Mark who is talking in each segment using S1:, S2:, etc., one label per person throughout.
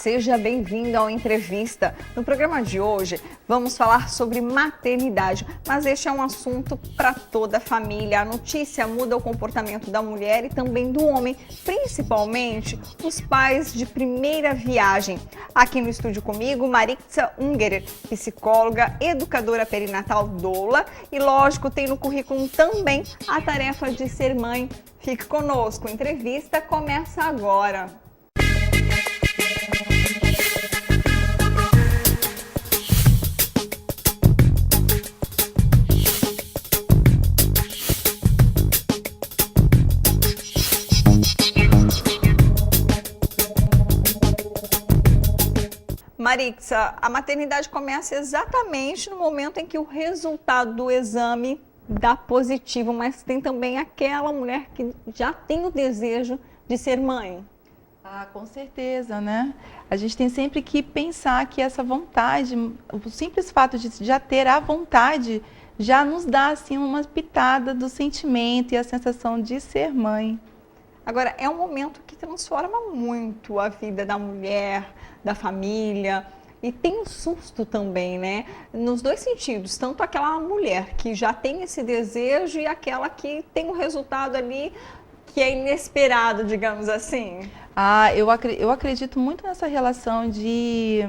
S1: seja bem-vindo ao Entrevista. No programa de hoje, vamos falar sobre maternidade, mas este é um assunto para toda a família. A notícia muda o comportamento da mulher e também do homem, principalmente os pais de primeira viagem. Aqui no estúdio comigo, Marixa Ungerer, psicóloga, educadora perinatal doula e, lógico, tem no currículo também a tarefa de ser mãe. Fique conosco, a entrevista começa agora. Marixa, a maternidade começa exatamente no momento em que o resultado do exame dá positivo, mas tem também aquela mulher que já tem o desejo de ser mãe.
S2: Ah, com certeza, né? A gente tem sempre que pensar que essa vontade, o simples fato de já ter a vontade, já nos dá assim uma pitada do sentimento e a sensação de ser mãe.
S1: Agora, é um momento que transforma muito a vida da mulher, da família, e tem um susto também, né? Nos dois sentidos, tanto aquela mulher que já tem esse desejo e aquela que tem um resultado ali que é inesperado, digamos assim.
S2: Ah, eu acredito muito nessa relação de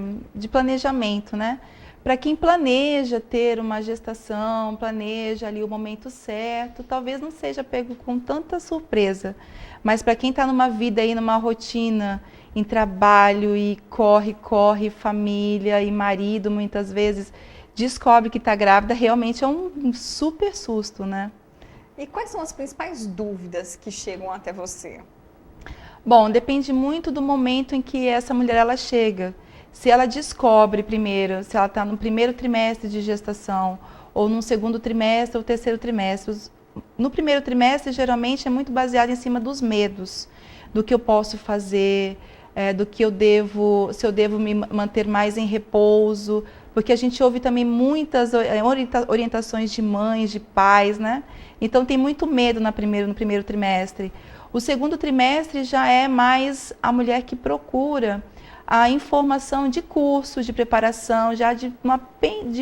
S2: planejamento, né? Para quem planeja ter uma gestação, planeja ali o momento certo, talvez não seja pego com tanta surpresa. Mas para quem está numa vida aí, numa rotina, em trabalho e corre, família e marido, muitas vezes, descobre que está grávida, realmente é um super susto, né?
S1: E quais são as principais dúvidas que chegam até você?
S2: Bom, depende muito do momento em que essa mulher ela chega. Se ela descobre primeiro, se ela está no primeiro trimestre de gestação, ou no segundo trimestre ou terceiro trimestre. No primeiro trimestre, geralmente, é muito baseado em cima dos medos, do que eu posso fazer, do que eu devo, se eu devo me manter mais em repouso, porque a gente ouve também muitas orientações de mães, de pais, né? Então tem muito medo no primeiro trimestre. O segundo trimestre já é mais a mulher que procura a informação de cursos, de preparação, já de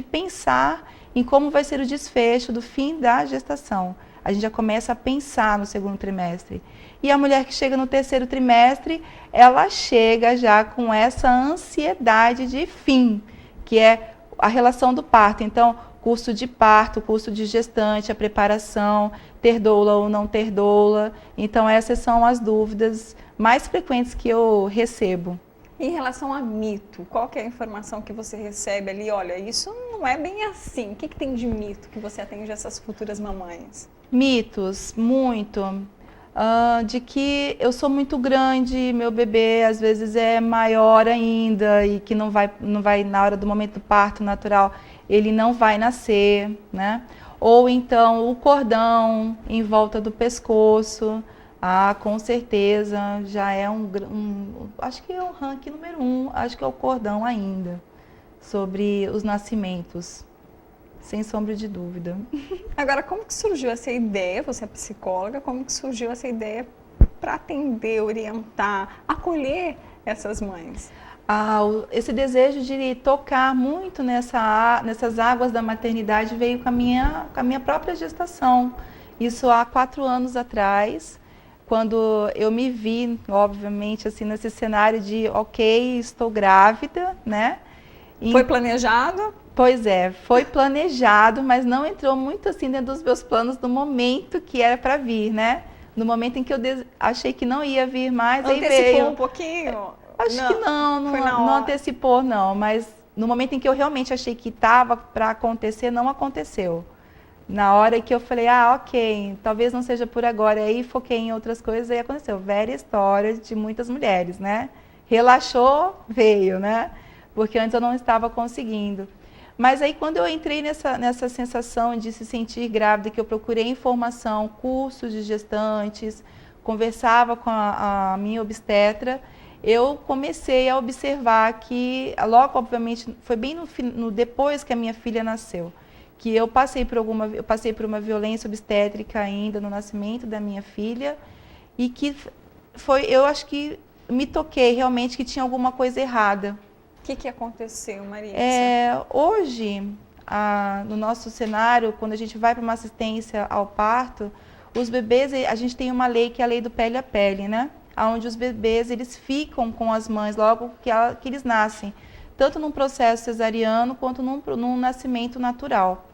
S2: pensar em como vai ser o desfecho do fim da gestação. A gente já começa a pensar no segundo trimestre. E a mulher que chega no terceiro trimestre, ela chega já com essa ansiedade de fim, que é a relação do parto. Então, curso de parto, curso de gestante, a preparação, ter doula ou não ter doula. Então, essas são as dúvidas mais frequentes que eu recebo.
S1: Em relação a mito, qual que é a informação que você recebe ali? Olha, isso não é bem assim. O que tem de mito que você atende essas futuras mamães?
S2: Mitos, muito. De que eu sou muito grande, meu bebê às vezes é maior ainda e que não vai na hora do momento do parto natural, ele não vai nascer, né? Ou então o cordão em volta do pescoço. Ah, com certeza, já é acho que é o ranking número 1, acho que é o cordão ainda, sobre os nascimentos, sem sombra de dúvida.
S1: Agora, como que surgiu essa ideia, você é psicóloga, como que surgiu essa ideia para atender, orientar, acolher essas mães?
S2: Esse desejo de tocar muito nessas águas da maternidade veio com a minha própria gestação, isso há 4 anos atrás. Quando eu me vi, obviamente, assim, nesse cenário de, ok, estou grávida, né?
S1: Foi planejado?
S2: Pois é, foi planejado, mas não entrou muito assim dentro dos meus planos no momento que era para vir, né? No momento em que eu achei que não ia vir mais, aí veio.
S1: Antecipou um pouquinho?
S2: Acho que não antecipou, não. Mas no momento em que eu realmente achei que estava para acontecer, não aconteceu. Na hora que eu falei, ok, talvez não seja por agora, aí foquei em outras coisas, aí aconteceu. Velha história de muitas mulheres, né? Relaxou, veio, né? Porque antes eu não estava conseguindo. Mas aí quando eu entrei nessa sensação de se sentir grávida, que eu procurei informação, cursos de gestantes, conversava com a minha obstetra, eu comecei a observar que, logo, obviamente, foi bem no depois que a minha filha nasceu, que eu passei por uma violência obstétrica ainda no nascimento da minha filha, e que eu acho que me toquei realmente que tinha alguma coisa errada.
S1: O que aconteceu, Maria?
S2: Hoje, no nosso cenário, quando a gente vai para uma assistência ao parto, os bebês, a gente tem uma lei que é a lei do pele a pele, né? Onde os bebês, eles ficam com as mães logo que eles nascem, tanto num processo cesariano quanto num nascimento natural.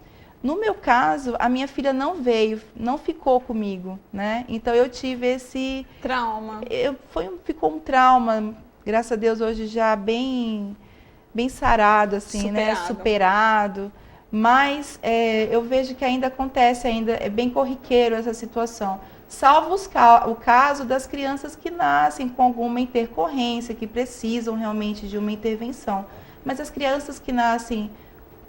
S2: No meu caso, a minha filha não ficou comigo, né? Então eu tive esse
S1: trauma.
S2: Ficou um trauma, graças a Deus hoje já bem sarado, assim,
S1: superado,
S2: né? Superado. Mas eu vejo que ainda acontece, ainda é bem corriqueiro essa situação. Salvo o caso das crianças que nascem com alguma intercorrência, que precisam realmente de uma intervenção. Mas as crianças que nascem,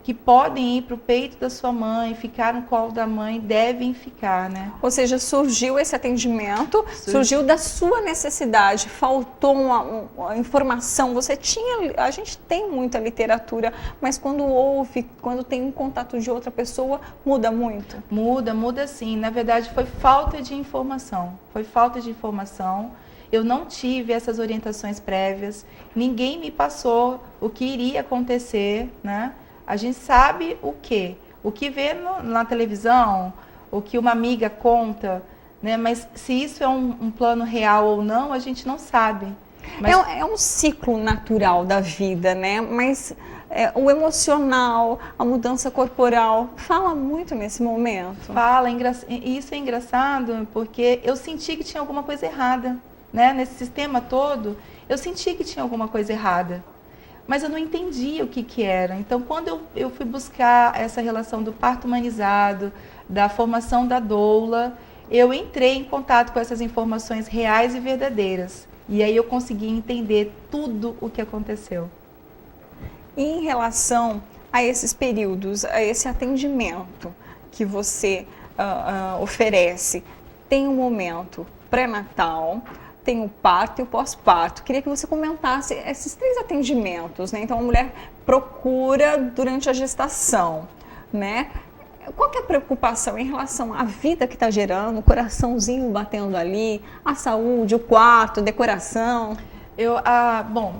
S2: que podem ir para o peito da sua mãe, ficar no colo da mãe, devem ficar, né?
S1: Ou seja, surgiu esse atendimento, surgiu da sua necessidade, faltou uma informação, a gente tem muita literatura, mas quando tem um contato de outra pessoa, muda muito?
S2: Muda sim. Na verdade, foi falta de informação. Eu não tive essas orientações prévias, ninguém me passou o que iria acontecer, né? A gente sabe o que vê na televisão, o que uma amiga conta, né? Mas se isso é um plano real ou não, a gente não sabe. Mas
S1: é um ciclo natural da vida, né? Mas o emocional, a mudança corporal, fala muito nesse momento.
S2: Fala, e isso é engraçado porque eu senti que tinha alguma coisa errada, né? Nesse sistema todo, eu senti que tinha alguma coisa errada. Mas eu não entendia o que era. Então, quando eu fui buscar essa relação do parto humanizado, da formação da doula, eu entrei em contato com essas informações reais e verdadeiras. E aí eu consegui entender tudo o que aconteceu.
S1: E em relação a esses períodos, a esse atendimento que você oferece, tem um momento pré-natal, tem o parto e o pós-parto. Queria que você comentasse esses 3 atendimentos, né? Então, a mulher procura durante a gestação, né? Qual que é a preocupação em relação à vida que está gerando, o coraçãozinho batendo ali, a saúde, o quarto, a decoração?
S2: Bom,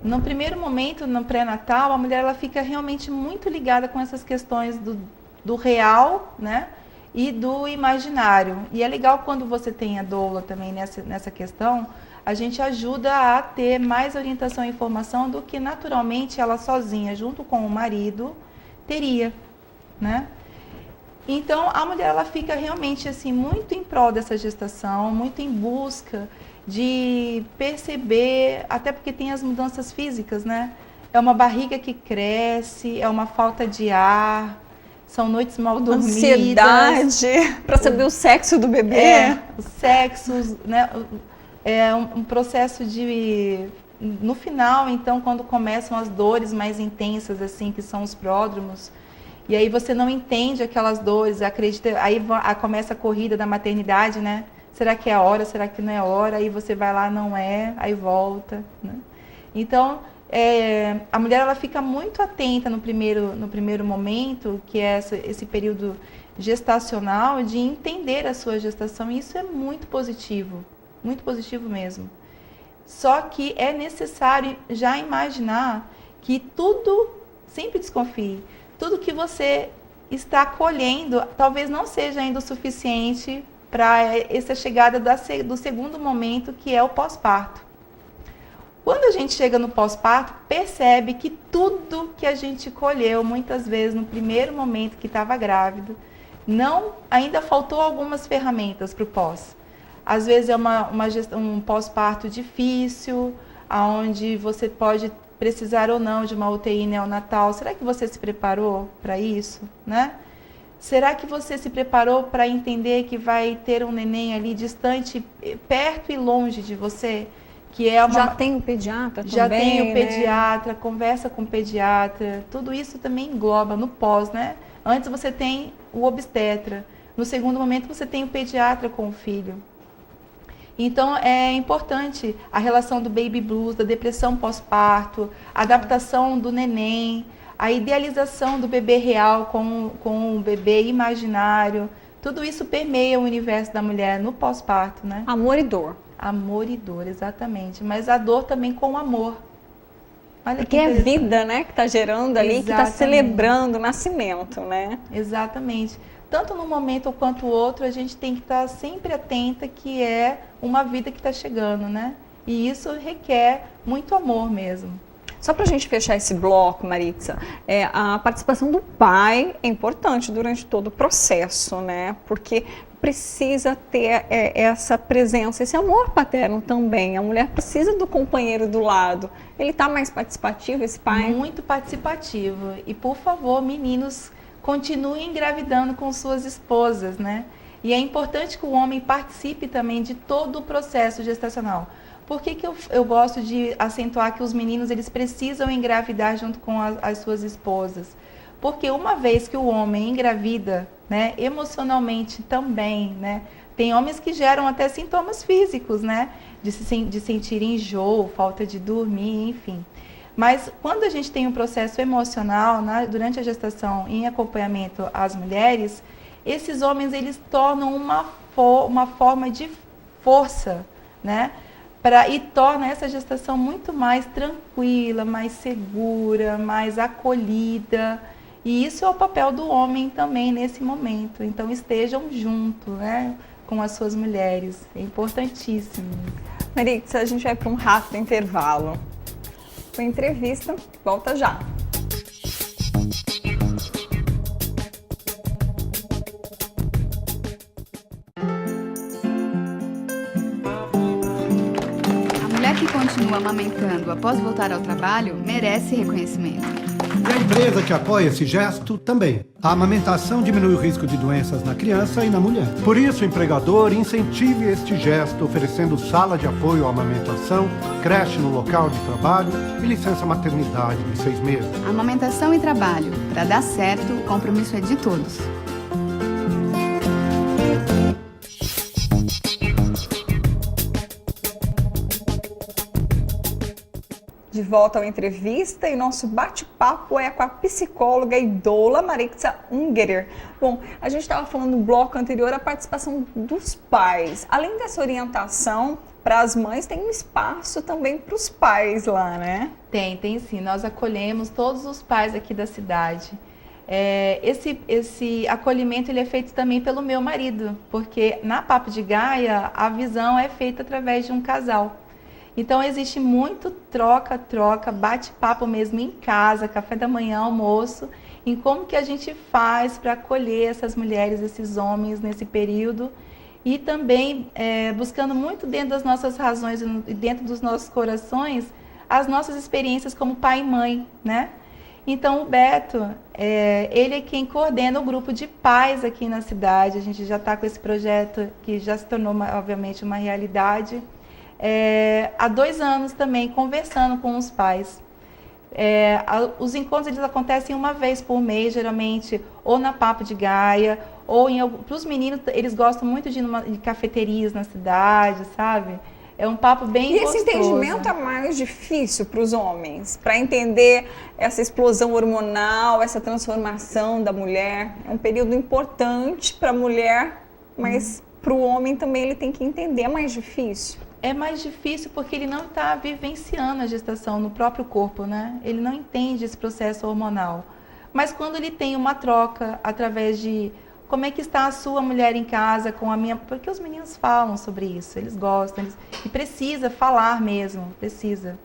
S2: no primeiro momento, no pré-natal, a mulher ela fica realmente muito ligada com essas questões do real, né? E do imaginário. E é legal quando você tem a doula também nessa questão, a gente ajuda a ter mais orientação e informação do que naturalmente ela sozinha, junto com o marido, teria, né? Então, a mulher ela fica realmente assim, muito em prol dessa gestação, muito em busca de perceber, até porque tem as mudanças físicas, né? É uma barriga que cresce, é uma falta de ar, são noites mal dormidas.
S1: Ansiedade para saber o sexo do bebê.
S2: O sexo, né? É um processo no final, então, quando começam as dores mais intensas, assim, que são os pródromos, e aí você não entende aquelas dores, acredita, aí começa a corrida da maternidade, né? Será que é a hora? Será que não é a hora? Aí você vai lá, não é, aí volta, né? Então, a mulher ela fica muito atenta no primeiro momento, que é esse período gestacional, de entender a sua gestação, e isso é muito positivo mesmo. Só que é necessário já imaginar que sempre desconfie, tudo que você está colhendo talvez não seja ainda o suficiente para essa chegada do segundo momento, que é o pós-parto. Quando a gente chega no pós-parto, percebe que tudo que a gente colheu, muitas vezes no primeiro momento que estava grávida, ainda faltou algumas ferramentas para o pós. Às vezes é um pós-parto difícil, onde você pode precisar ou não de uma UTI neonatal. Será que você se preparou para isso, né? Será que você se preparou para entender que vai ter um neném ali distante, perto e longe de você?
S1: Já tem o pediatra também,
S2: já tem o pediatra, né? Conversa com o pediatra, tudo isso também engloba no pós, né? Antes você tem o obstetra, no segundo momento você tem o pediatra com o filho. Então é importante a relação do baby blues, da depressão pós-parto, a adaptação do neném, a idealização do bebê real com o bebê imaginário. Tudo isso permeia o universo da mulher no pós-parto, né?
S1: Amor e dor.
S2: Amor e dor, exatamente. Mas a dor também com amor. Olha
S1: Porque é vida, né, que está gerando ali, que está celebrando o nascimento, né?
S2: Exatamente. Tanto num momento quanto o outro, a gente tem que estar sempre atenta que é uma vida que está chegando, né? E isso requer muito amor mesmo.
S1: Só para a gente fechar esse bloco, Maritza, a participação do pai é importante durante todo o processo, né? Porque precisa ter essa presença, esse amor paterno também. A mulher precisa do companheiro do lado. Ele está mais participativo, esse pai?
S2: Muito participativo. E, por favor, meninos, continuem engravidando com suas esposas, né? E é importante que o homem participe também de todo o processo gestacional. Por que eu gosto de acentuar que os meninos eles precisam engravidar junto com as suas esposas? Porque uma vez que o homem engravida, né, emocionalmente também, né, tem homens que geram até sintomas físicos, né, de sentir enjoo, falta de dormir, enfim. Mas quando a gente tem um processo emocional, durante a gestação, em acompanhamento às mulheres, esses homens eles tornam uma forma de força, né, e torna essa gestação muito mais tranquila, mais segura, mais acolhida. E isso é o papel do homem também nesse momento. Então estejam junto, né, com as suas mulheres. É importantíssimo.
S1: Maritza, a gente vai para um rápido intervalo. Com a entrevista, volta já.
S3: A mulher que continua amamentando após voltar ao trabalho merece reconhecimento.
S4: E a empresa que apoia esse gesto também. A amamentação diminui o risco de doenças na criança e na mulher. Por isso, o empregador incentive este gesto, oferecendo sala de apoio à amamentação, creche no local de trabalho e licença maternidade de 6 meses.
S3: Amamentação e trabalho. Para dar certo, o compromisso é de todos.
S1: De volta à entrevista e nosso bate-papo é com a psicóloga e doula Maritza Ungerer. Bom, a gente estava falando no bloco anterior a participação dos pais. Além dessa orientação para as mães, tem um espaço também para os pais lá, né?
S2: Tem sim. Nós acolhemos todos os pais aqui da cidade. Esse acolhimento ele é feito também pelo meu marido, porque na Papo de Gaia a visão é feita através de um casal. Então existe muito troca, bate-papo mesmo em casa, café da manhã, almoço, em como que a gente faz para acolher essas mulheres, esses homens nesse período e também buscando muito dentro das nossas razões e dentro dos nossos corações as nossas experiências como pai e mãe, né? Então o Beto, ele é quem coordena o grupo de pais aqui na cidade. A gente já está com esse projeto que já se tornou, obviamente, uma realidade. Há 2 anos também, conversando com os pais. Os encontros eles acontecem uma vez por mês, geralmente, ou na Papo de Gaia, ou para os meninos, eles gostam muito de ir em cafeterias na cidade, sabe? É um papo bem gostoso.
S1: E esse entendimento é mais difícil para os homens, para entender essa explosão hormonal, essa transformação da mulher. É um período importante para a mulher, mas para o homem também ele tem que entender, é mais difícil.
S2: É mais difícil porque ele não está vivenciando a gestação no próprio corpo, né? Ele não entende esse processo hormonal. Mas quando ele tem uma troca através de como é que está a sua mulher em casa com a minha... Porque os meninos falam sobre isso, eles gostam, e precisa falar mesmo, precisa.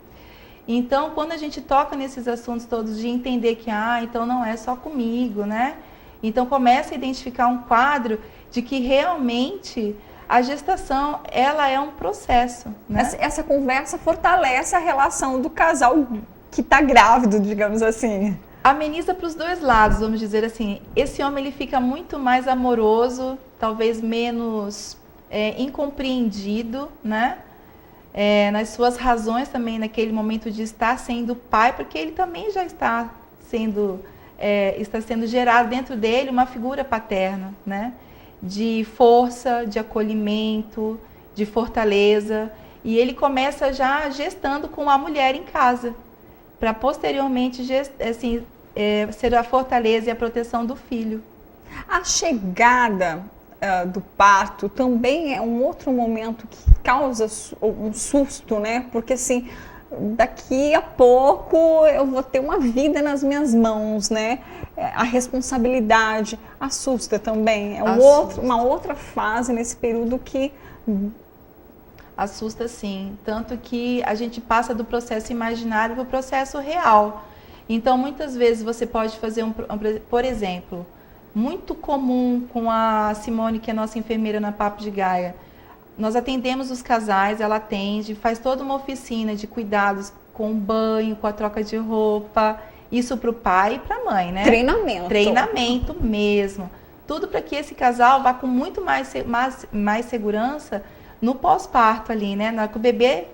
S2: Então, quando a gente toca nesses assuntos todos de entender que, então não é só comigo, né? Então, começa a identificar um quadro de que realmente a gestação, ela é um processo, né?
S1: Essa conversa fortalece a relação do casal que está grávido, digamos assim.
S2: Ameniza para os 2 lados, vamos dizer assim. Esse homem ele fica muito mais amoroso, talvez menos incompreendido, né? Nas suas razões também, naquele momento de estar sendo pai, porque ele também já está sendo gerado dentro dele uma figura paterna, né? De força, de acolhimento, de fortaleza. E ele começa já gestando com a mulher em casa, para posteriormente ser a fortaleza e a proteção do filho.
S1: A chegada do parto também é um outro momento que causa um susto, né? Porque assim, daqui a pouco eu vou ter uma vida nas minhas mãos, né? A responsabilidade assusta também. É uma outra fase nesse período que
S2: assusta, sim. Tanto que a gente passa do processo imaginário para o processo real. Então, muitas vezes você pode fazer por exemplo, muito comum com a Simone, que é nossa enfermeira na Papo de Gaia. Nós atendemos os casais, ela atende, faz toda uma oficina de cuidados com o banho, com a troca de roupa. Isso para o pai e para a mãe, né?
S1: Treinamento.
S2: Treinamento mesmo. Tudo para que esse casal vá com muito mais segurança no pós-parto ali, né? Na hora que o bebê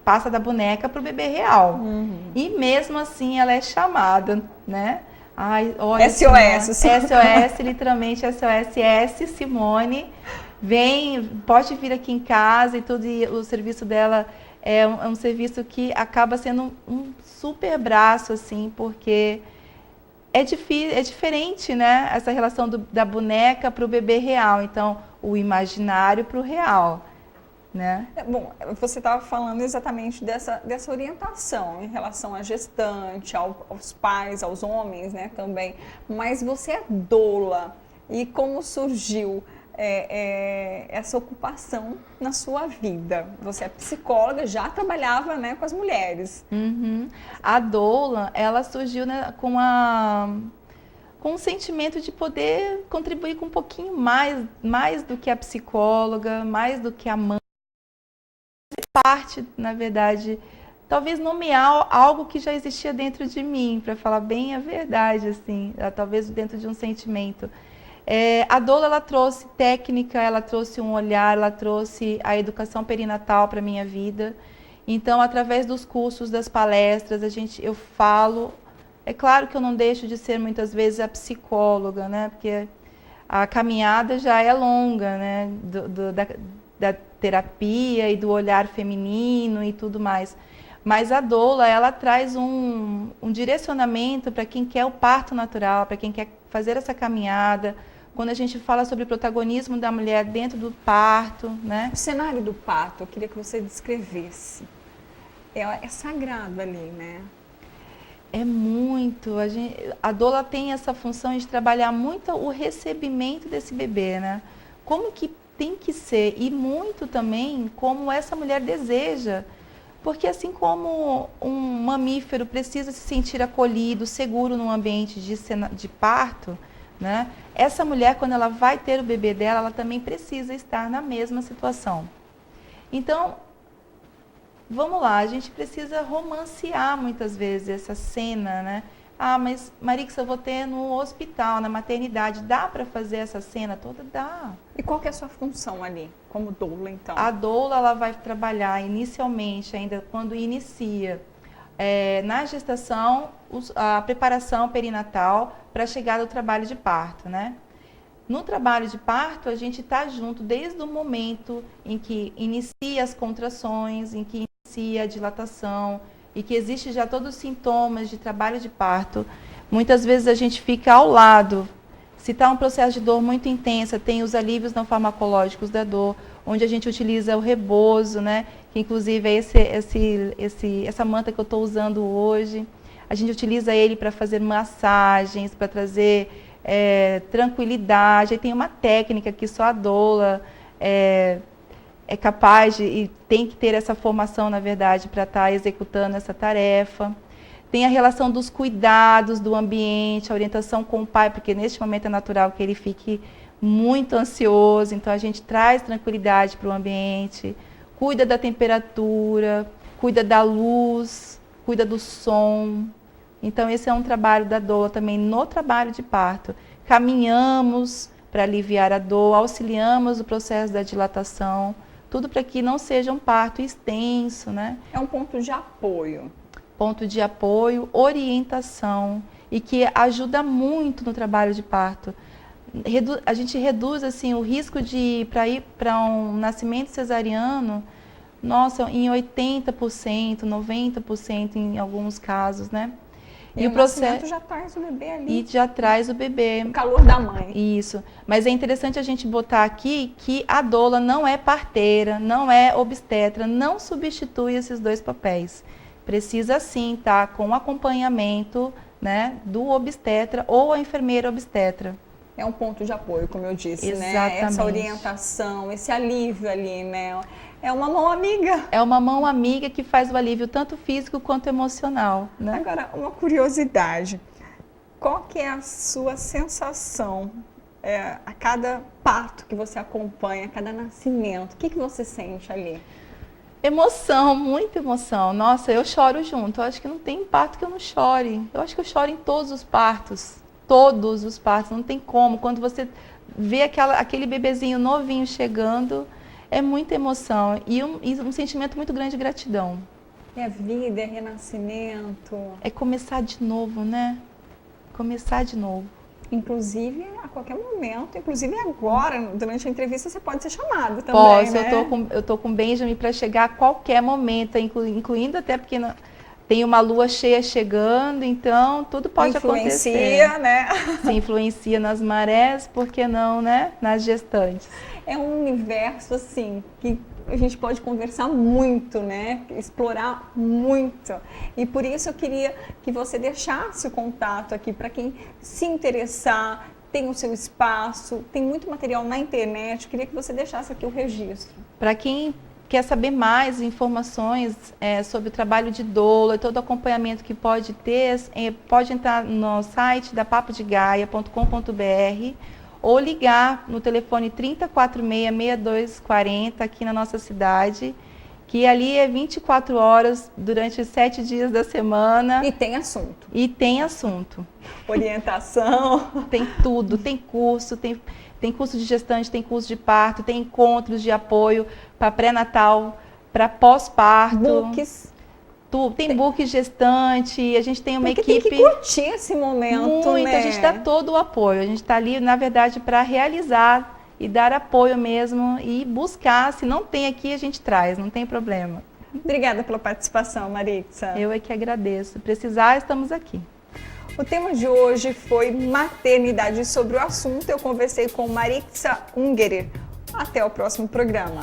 S2: passa da boneca para o bebê real. Uhum. E mesmo assim ela é chamada, né? Ai, olha,
S1: SOS.
S2: SOS, literalmente SOS, Simone. Vem, pode vir aqui em casa e tudo. E o serviço dela é um serviço que acaba sendo um super braço, assim, porque é diferente, né? Essa relação da boneca para o bebê real. Então, o imaginário para o real. Né?
S1: Bom, você estava falando exatamente dessa orientação em relação à gestante, aos pais, aos homens, né, também. Mas você é doula. E como surgiu essa ocupação na sua vida? Você é psicóloga, já trabalhava, né, com as mulheres.
S2: Uhum. A doula, ela surgiu, né, com um sentimento de poder contribuir com um pouquinho mais do que a psicóloga, mais do que a mãe. Parte, na verdade, talvez nomear algo que já existia dentro de mim, para falar bem a verdade, assim, talvez dentro de um sentimento. A doula, ela trouxe técnica, ela trouxe um olhar, ela trouxe a educação perinatal para a minha vida. Então, através dos cursos, das palestras, eu falo. É claro que eu não deixo de ser, muitas vezes, a psicóloga, né? Porque a caminhada já é longa, né? Da terapia e do olhar feminino e tudo mais. Mas a doula, ela traz um direcionamento para quem quer o parto natural, para quem quer fazer essa caminhada. Quando a gente fala sobre o protagonismo da mulher dentro do parto, né?
S1: O cenário do parto, eu queria que você descrevesse. É sagrado ali, né?
S2: É muito. A doula tem essa função de trabalhar muito o recebimento desse bebê, né? Como que tem que ser, e muito também como essa mulher deseja. Porque assim como um mamífero precisa se sentir acolhido, seguro num ambiente de parto, né? Essa mulher, quando ela vai ter o bebê dela, ela também precisa estar na mesma situação. Então, vamos lá, a gente precisa romancear muitas vezes essa cena, né? Ah, mas Marixa, eu vou ter no hospital, na maternidade, dá para fazer essa cena toda? Dá.
S1: E qual que é a sua função ali, como doula, então?
S2: A doula, ela vai trabalhar inicialmente, ainda quando inicia, na gestação, a preparação perinatal para a chegada ao trabalho de parto, né? No trabalho de parto, a gente está junto desde o momento em que inicia as contrações, em que inicia a dilatação, e que existe já todos os sintomas de trabalho de parto. Muitas vezes a gente fica ao lado. Se está um processo de dor muito intensa, tem os alívios não farmacológicos da dor, onde a gente utiliza o rebozo, né? Que inclusive é essa manta que eu estou usando hoje. A gente utiliza ele para fazer massagens, para trazer tranquilidade. Aí tem uma técnica que só a doula é capaz e tem que ter essa formação, na verdade, para estar executando essa tarefa. Tem a relação dos cuidados do ambiente, a orientação com o pai, porque neste momento é natural que ele fique muito ansioso, então a gente traz tranquilidade para o ambiente, cuida da temperatura, cuida da luz, cuida do som. Então esse é um trabalho da doula também no trabalho de parto. Caminhamos para aliviar a dor, auxiliamos o processo da dilatação, tudo para que não seja um parto extenso, né?
S1: É um ponto de apoio.
S2: Ponto de apoio, orientação, e que ajuda muito no trabalho de parto. A gente reduz assim, o risco de ir para um nascimento cesariano, nossa, em 80%, 90% em alguns casos, né?
S1: E o processo já traz o bebê ali.
S2: E já traz o bebê.
S1: O calor da mãe.
S2: Isso. Mas é interessante a gente botar aqui que a doula não é parteira, não é obstetra, não substitui esses dois papéis. Precisa sim estar com acompanhamento, né, do obstetra ou a enfermeira obstetra.
S1: É um ponto de apoio, como eu disse,
S2: Exatamente.
S1: né? Essa orientação, esse alívio ali, né? É uma mão amiga.
S2: É uma mão amiga que faz o alívio tanto físico quanto emocional, né?
S1: Agora, uma curiosidade. Qual que é a sua sensação a cada parto que você acompanha, a cada nascimento? O que você sente ali?
S2: Emoção, muita emoção. Nossa, eu choro junto. Eu acho que não tem parto que eu não chore. Eu acho que eu choro em todos os partos. Todos os partos, não tem como. Quando você vê aquele bebezinho novinho chegando, é muita emoção. E um sentimento muito grande de gratidão.
S1: É vida, é renascimento.
S2: É começar de novo, né? Começar de novo.
S1: Inclusive, a qualquer momento, inclusive agora, durante a entrevista, você pode ser chamado também,
S2: Posso,
S1: né?
S2: eu tô com o Benjamin para chegar a qualquer momento, incluindo até porque tem uma lua cheia chegando, então tudo pode acontecer.
S1: Influencia, né?
S2: Se influencia nas marés, por que não, né? Nas gestantes.
S1: É um universo, assim, que a gente pode conversar muito, né? Explorar muito. E por isso eu queria que você deixasse o contato aqui para quem se interessar, tem o seu espaço, tem muito material na internet. Eu queria que você deixasse aqui o registro.
S2: Para quem quer saber mais informações sobre o trabalho de doula e todo o acompanhamento que pode ter, pode entrar no site da papodegaia.com.br ou ligar no telefone 3046-6240 aqui na nossa cidade, que ali é 24 horas durante os 7 dias da semana.
S1: E tem assunto.
S2: E tem assunto.
S1: Orientação.
S2: Tem tudo, tem curso, tem curso de gestante, tem curso de parto, tem encontros de apoio para pré-natal, para pós-parto.
S1: Books.
S2: Tem book gestante, a gente tem uma equipe...
S1: Tem que curtir esse momento,
S2: muito,
S1: né?
S2: A gente dá todo o apoio. A gente está ali, na verdade, para realizar e dar apoio mesmo e buscar. Se não tem aqui, a gente traz, não tem problema.
S1: Obrigada pela participação, Marixa.
S2: Eu é que agradeço. Precisar, estamos aqui.
S1: O tema de hoje foi maternidade. Sobre o assunto, eu conversei com Marixa Ungerer. Até o próximo programa.